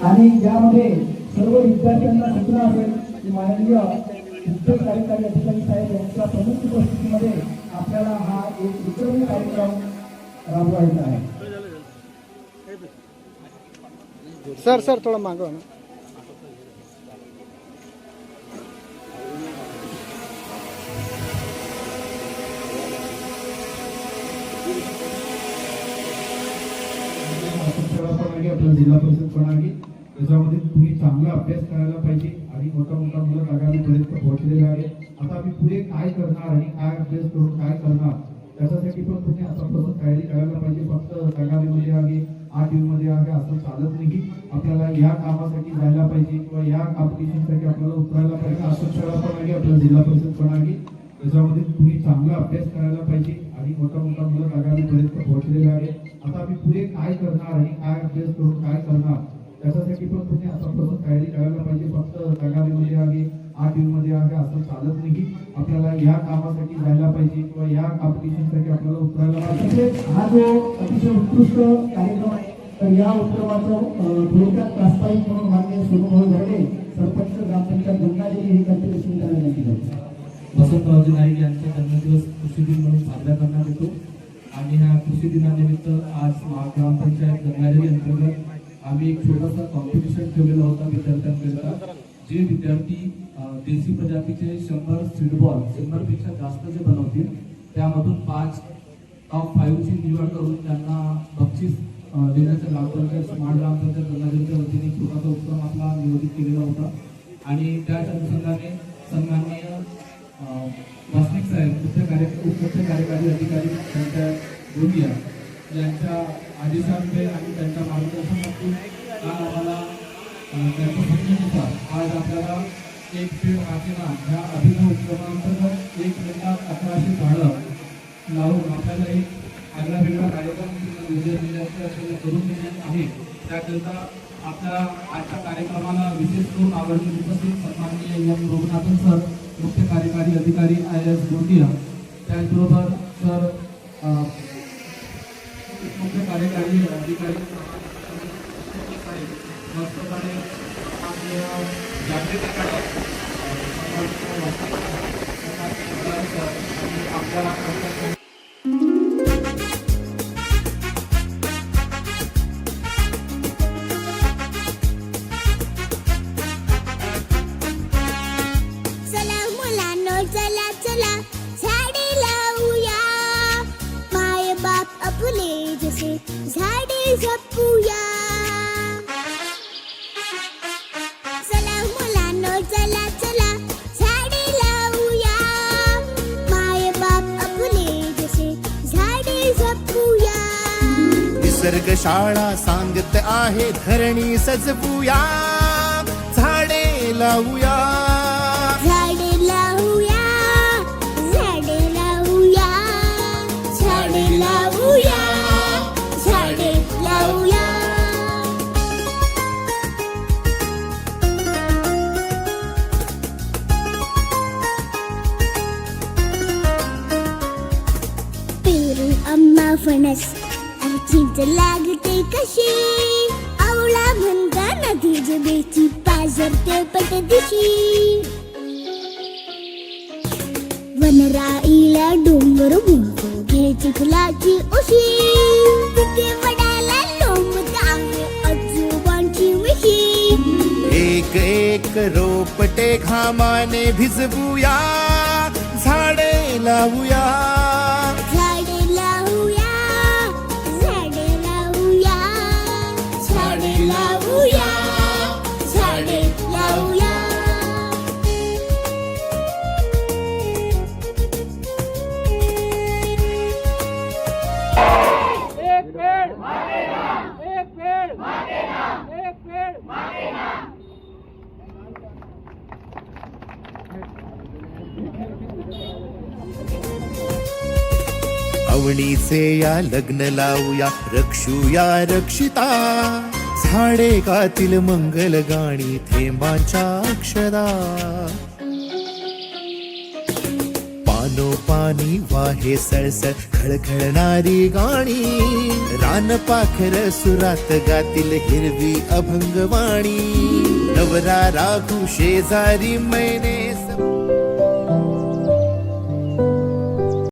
आणि यामध्ये सर्व विद्यार्थ्यांना सूचना असेल की माननीय मुख्य कार्यकारी अधिकारी साहेब यांच्या प्रमुख उपस्थितीमध्ये आपल्याला हा एक विक्रमी कार्यक्रम राबवायचा आहे. सर थोड़ा मागवा ना. आपल्या जिल्हा परिषद पण आहे त्याच्यामध्ये तुम्ही चांगला अभ्यास करायला पाहिजे आणि मोठा मुलं आगामीपर्यंत पोहोचलेले आहे. आता आम्ही पुढे काय करणार आणि काय अभ्यास करून काय करणार त्याच्यासाठी पण तुम्ही आतापासून तयारी करायला पाहिजे. फक्त आगामीमध्ये आहे 8 मध्ये आहे असं चालत नाही. आपल्याला या कामासाठी जायला पाहिजे किंवा या कॉम्पिटिशनसाठी आपल्याला उतरायला पाहिजे. असं खेळा पण आहे आपल्या जिल्हा परिषद पण आहे त्याच्यामध्ये तुम्ही चांगला अभ्यास करायला पाहिजे आणि मोठा मुलं आगामीपर्यंत पोहोचलेले आहे. आता आम्ही पुढे काय करणार आणि काय अभ्यास करून काय करणार त्याच्यासाठी पण तुम्ही आतापासून तयारी करायला पाहिजे. फक्त आगामीमध्ये आहे 8 मध्ये आहे असं चालत नाही. आपल्याला या कामासाठी जायला पाहिजे किंवा या कॉम्पिटिशनसाठी आपल्याला उतरायला पाहिजे. हा जो अतिशय उत्कृष्ट कार्यक्रम आहे तर या उपक्रमाचं थोडक्यात प्रास्ताविक म्हणून माननीय सोनूभाऊ घरडे सरपंच ग्रामपंचायत गंगादेवी ही कॉम्पिटिशन करण्यात येते. वसंतरावजी नाईक यांचा जन्मदिवस कृषी दिन म्हणून साजरा करण्यात येतो आणि ह्या कृषी दिनानिमित्त आज ग्रामपंचायत गंगादेवी अंतर्गत आम्ही एक छोटासा कॉम्पिटिशन ठेवलेला होता विद्यार्थ्यांकरिता. जे विद्यार्थी देशी प्रजातीचे 100 सीडबॉल 100पेक्षा जास्त जे बनवतील त्यामधून 5 टॉप 5 ची निवड करून त्यांना बक्षीस देण्याचा ग्रामपंचायत स्मार्ट ग्रामपंचायत गंगादेवीच्या वतीने छोटासा उपक्रम आपला नियोजित केलेला होता. आणि त्याच अनुषंगाने सन्माननीय वासनिक साहेब मुख्य कार्यकारी अधिकारी पंचायत गोंदिया यांच्या आदेशांमुळे आणि त्यांच्या मार्गदर्शनातून आज आम्हाला त्यांच्या सूचनेनुसार आज आपल्याला एक पेड वाचेना ह्या अभिनव उपक्रमांतर्गत 1 मिनिटात 1100 झाडं लावून आपल्याला एक आगळा वेगळा कार्यक्रम करून देण्यात आहे. त्याकरिता आपल्या आजच्या कार्यक्रमाला विशेष करून आवडून उपस्थित सन्माननीय एम रघुनाथन सर मुख्य कार्यकारी अधिकारी IAS गोंदिया, त्याचबरोबर सर मुख्य कार्यकारी अधिकारी आपल्या चला चला झाडे लावूया, माय बाप आपले जसे झाडे जपूया. चला मुलांनो चला चला झाडे लावूया, माय बाप आपले जसे झाडे जपूया. निसर्ग शाळा सांगत आहे धरणी सजवूया, झाडे लावूया. अम्मा फणस चिंच लागते कशी, आवळा म्हणता नदी जबेची पाझरते पटदिशी. वनराईला डोंगर म्हणतो घे चिखलाची उशी, तिथे वडाला लोंबतांगे आजोबांची मिशी. एक एक रोपटे घामाने भिजवूया, झाडे लावूया. अवणीचे या लग्न लावूया, रक्षूया रक्षिता. झाडे गातील मंगल गाणी थेंबांच्या अक्षरा. पान पानो पाणी वाहे सळसळ खळखळणारी गाणी रान पाखर सुरात गातील हिरवी अभंगवाणी नवरा राखू शेजारी मैने